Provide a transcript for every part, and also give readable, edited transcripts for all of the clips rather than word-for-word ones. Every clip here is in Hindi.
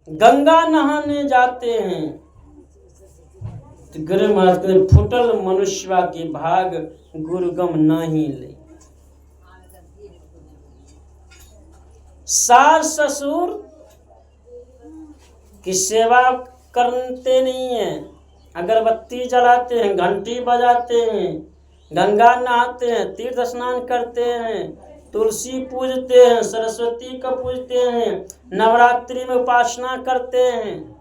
गंगा नहाने जाते हैं तो गुरु महाराज कहते फुटल मनुष्यवा के भाग गुरुगम नहीं ले। सास ससुर की सेवा करते नहीं है, अगरबत्ती जलाते हैं, घंटी बजाते हैं, गंगा नहाते हैं, तीर्थ स्नान करते हैं, तुलसी पूजते हैं, सरस्वती को पूजते हैं, नवरात्रि में उपासना करते हैं।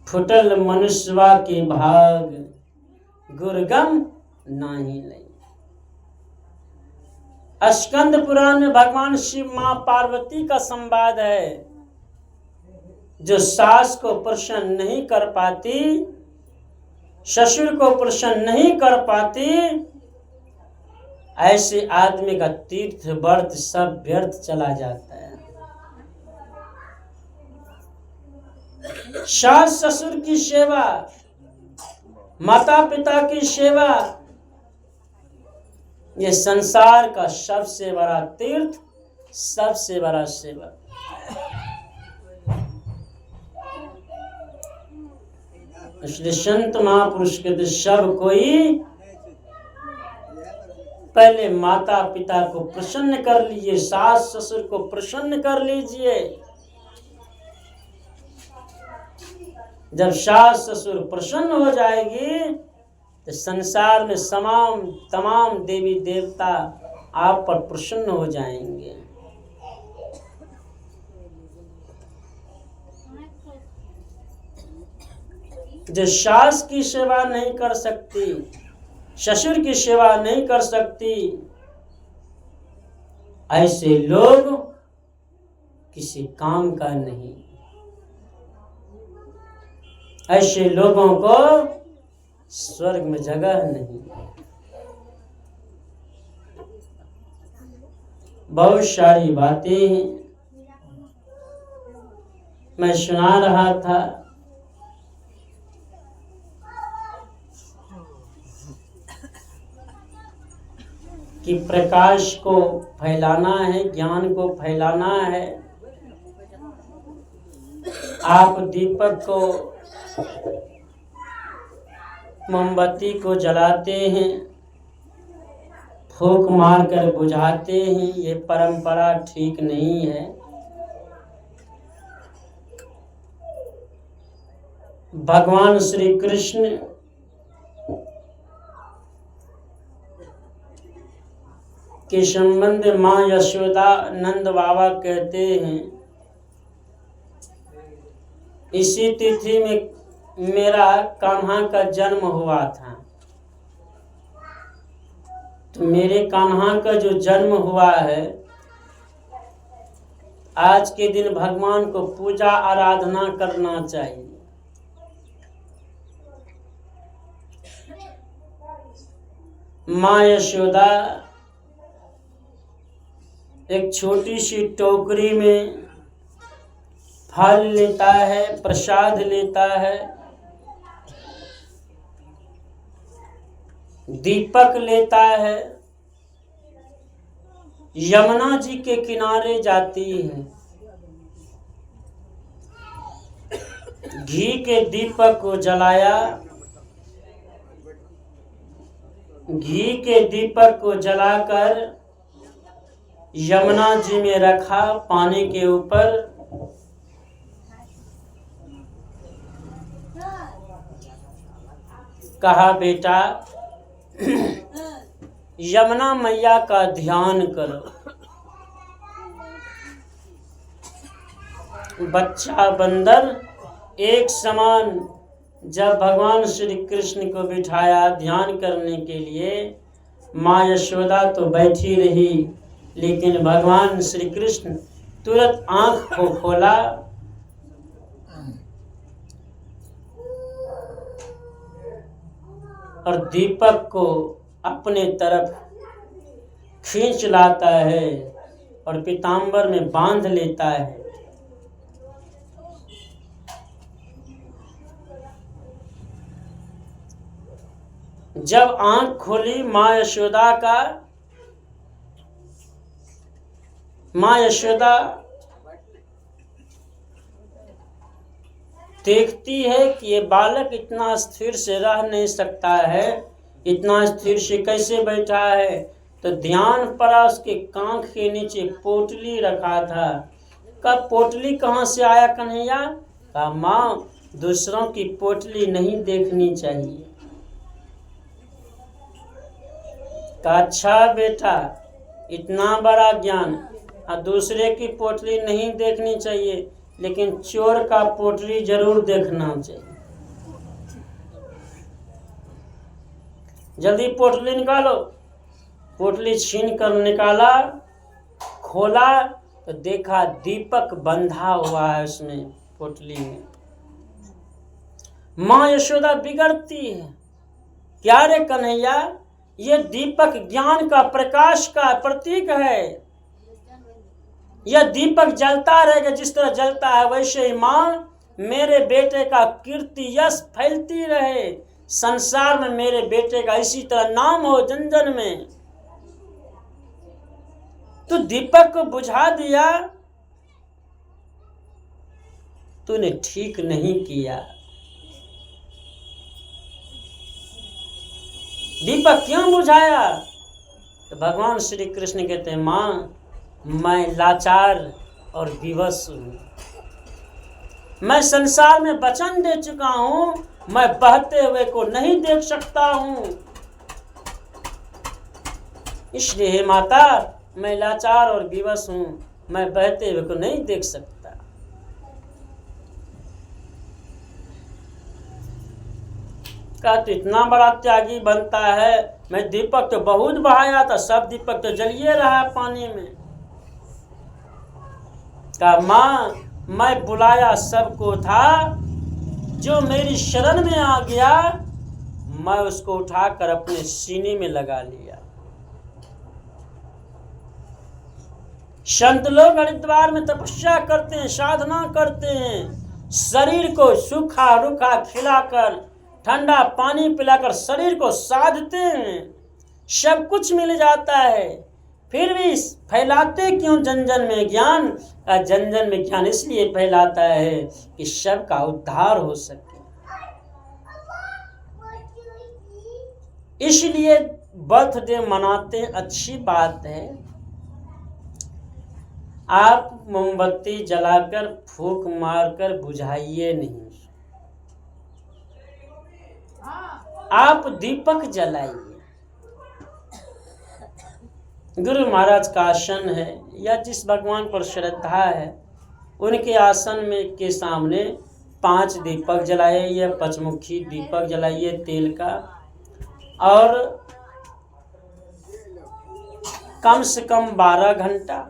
फुटल मनुष्यवा के भाग गुरुगम नहीं ले। स्कंद पुराण में भगवान शिव मां पार्वती का संवाद है, जो सास को प्रसन्न नहीं कर पाती, ससुर को प्रसन्न नहीं कर पाती, ऐसे आदमी का तीर्थ व्रत सब व्यर्थ चला जाता है। सास ससुर की सेवा, माता पिता की सेवा, ये संसार का सबसे बड़ा तीर्थ, सबसे बड़ा सेवा। इसलिए संत महापुरुष कहते सब कोई पहले माता पिता को प्रसन्न कर लीजिए, सास ससुर को प्रसन्न कर लीजिए। जब सास ससुर प्रसन्न हो जाएगी तो संसार में तमाम देवी देवता आप पर प्रसन्न हो जाएंगे। जो सास की सेवा नहीं कर सकती, ससुर की सेवा नहीं कर सकती, ऐसे लोग किसी काम का नहीं। ऐसे लोगों को स्वर्ग में जगह नहीं। बहुत सारी बातें मैं सुना रहा था कि प्रकाश को फैलाना है, ज्ञान को फैलाना है। आप दीपक को, मोमबत्ती को जलाते हैं, फूंक मारकर बुझाते हैं, ये परंपरा ठीक नहीं है। भगवान श्री कृष्ण के संबंध माँ यशोदा नंद बाबा कहते हैं, इसी तिथि में मेरा कान्हा का जन्म हुआ था। तो मेरे कान्हा का जो जन्म हुआ है, आज के दिन भगवान को पूजा आराधना करना चाहिए। माँ यशोदा एक छोटी सी टोकरी में फल लेता है, प्रसाद लेता है, दीपक लेता है, यमुना जी के किनारे जाती है, घी के दीपक को जलाया, घी के दीपक को जलाकर यमुना जी में रखा, पानी के ऊपर। कहा बेटा यमुना मैया का ध्यान करो। बच्चा बंदर एक समान जब भगवान श्री कृष्ण को बिठाया ध्यान करने के लिए, माँ यशोदा तो बैठी रही, लेकिन भगवान श्री कृष्ण तुरंत आंख को खोला और दीपक को अपने तरफ खींच लाता है और पीतांबर में बांध लेता है। जब आंख खोली माँ यशोदा का, माँ यशोदा देखती है कि ये बालक इतना स्थिर से रह नहीं सकता है, इतना स्थिर से कैसे बैठा है, तो ध्यान पड़ा उसके कांख के नीचे पोटली रखा था। कब पोटली कहाँ से आया कन्हैया? कहा माँ, दूसरों की पोटली नहीं देखनी चाहिए। कहा अच्छा बेटा, इतना बड़ा ज्ञान, दूसरे की पोटली नहीं देखनी चाहिए, लेकिन चोर का पोटली जरूर देखना चाहिए। जल्दी पोटली निकालो। पोटली छीन कर निकाला, खोला तो देखा दीपक बंधा हुआ है उसमें, पोटली में। माँ यशोदा बिगड़ती है, क्या रे कन्हैया, ये दीपक ज्ञान का, प्रकाश का प्रतीक है। यह दीपक जलता रहेगा, जिस तरह जलता है वैसे ही माँ मेरे बेटे का कीर्ति यश फैलती रहे, संसार में मेरे बेटे का इसी तरह नाम हो जन जन में। तो दीपक को बुझा दिया, तूने ठीक नहीं किया। दीपक क्यों बुझाया? तो भगवान श्री कृष्ण कहते हैं माँ, मैं लाचार और विवश हूँ, मैं संसार में वचन दे चुका हूँ, मैं बहते हुए को नहीं देख सकता हूँ। इसलिए हे माता, मैं लाचार और विवश हूँ, मैं बहते हुए को नहीं देख सकता। का तो इतना बड़ा त्यागी बनता है, मैं दीपक तो बहुत बहाया था, सब दीपक तो जलिए रहा है पानी में। का माँ, मैं बुलाया सबको था, जो मेरी शरण में आ गया मैं उसको उठाकर अपने सीने में लगा लिया। संत लोग हरिद्वार में तपस्या करते हैं, साधना करते हैं, शरीर को सूखा रूखा खिलाकर, ठंडा पानी पिलाकर शरीर को साधते हैं, सब कुछ मिल जाता है, फिर भी फैलाते क्यों जन जन में ज्ञान? जन जन में ज्ञान इसलिए फैलाता है कि सबका उद्धार हो सके। इसलिए बर्थडे मनाते हैं, अच्छी बात है। आप मोमबत्ती जलाकर फूंक मारकर बुझाइए नहीं, आप दीपक जलाइए। गुरु महाराज का आसन है, या जिस भगवान पर श्रद्धा है उनके आसन में के सामने 5 दीपक जलाइए, या पंचमुखी दीपक जलाइए तेल का, और कम से कम 12 घंटा।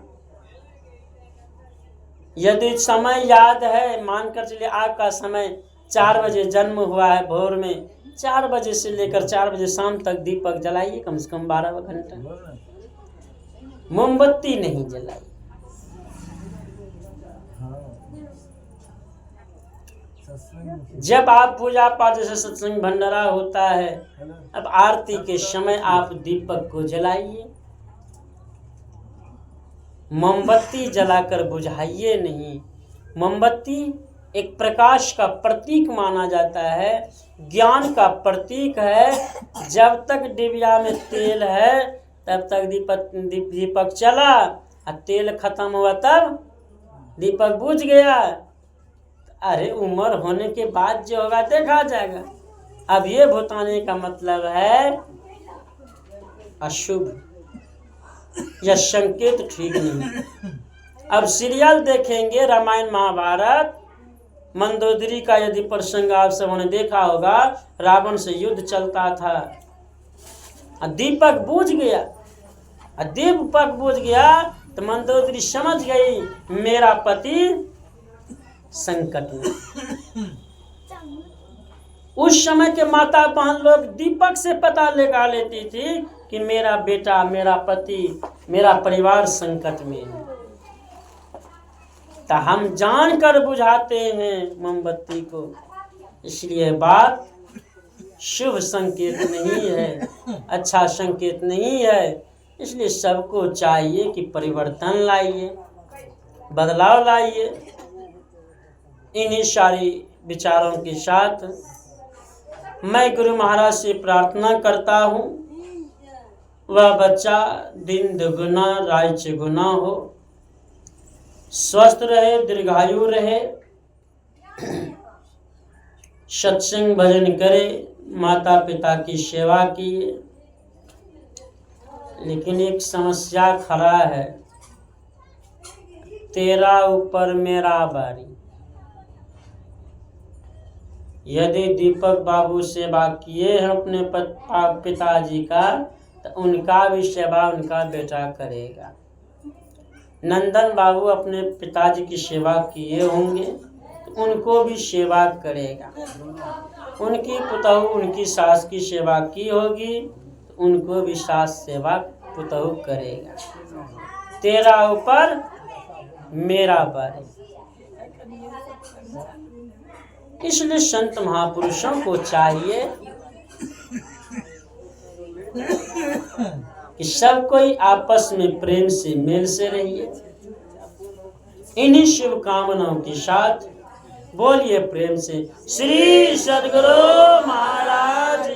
यदि समय याद है, मानकर चलिए आपका समय 4 बजे जन्म हुआ है भोर में, 4 बजे से लेकर 4 बजे शाम तक दीपक जलाइए, कम से कम 12 घंटा। मोमबत्ती नहीं जलाई। जब आप पूजा पाठ जैसे सत्संग भंडारा होता है, अब आरती के समय आप दीपक को जलाइए, मोमबत्ती जलाकर बुझाइए नहीं। मोमबत्ती एक प्रकाश का प्रतीक माना जाता है, ज्ञान का प्रतीक है। जब तक डिबिया में तेल है तब तक दीपक चला, और तेल खत्म हुआ तब दीपक बुझ गया। अरे उम्र होने के बाद जो होगा देखा जाएगा। अब ये भुताने का मतलब है अशुभ, यह संकेत ठीक नहीं। अब सीरियल देखेंगे रामायण महाभारत, मंदोदरी का यदि प्रसंग आप सबों ने देखा होगा, रावण से युद्ध चलता था, दीपक बुझ गया, दीपक बुझ गया तो मंदोदरी समझ गई मेरा पति संकट में। उस समय के माता बहन लोग दीपक से पता लगा लेती थी कि मेरा बेटा, मेरा पति, मेरा परिवार संकट में है। तो हम जानकर बुझाते हैं मोमबत्ती को, इसलिए बात शुभ संकेत नहीं है, अच्छा संकेत नहीं है। इसलिए सबको चाहिए कि परिवर्तन लाइए, बदलाव लाइए। इन्हीं सारी विचारों के साथ मैं गुरु महाराज से प्रार्थना करता हूँ वह बच्चा दिन दुगुना रात चौगुना हो, स्वस्थ रहे, दीर्घायु रहे, सत्संग भजन करे, माता पिता की सेवा किए। लेकिन एक समस्या खड़ा है, तेरा ऊपर मेरा बारी। यदि दीपक बाबू सेवा किए हैं अपने पिताजी का, तो उनका भी सेवा उनका बेटा करेगा। नंदन बाबू अपने पिताजी की सेवा किए होंगे तो उनको भी सेवा करेगा। उनकी पुतहू उनकी सास की सेवा की होगी तो उनको भी सास सेवा पुतहू करेगा। तेरा ऊपर मेरा बारी। इसलिए संत महापुरुषों को चाहिए कि सब कोई आपस में प्रेम से मेल से रहिए। इन्हीं शुभकामनाओं के साथ बोलिए प्रेम से श्री सद्गुरु महाराज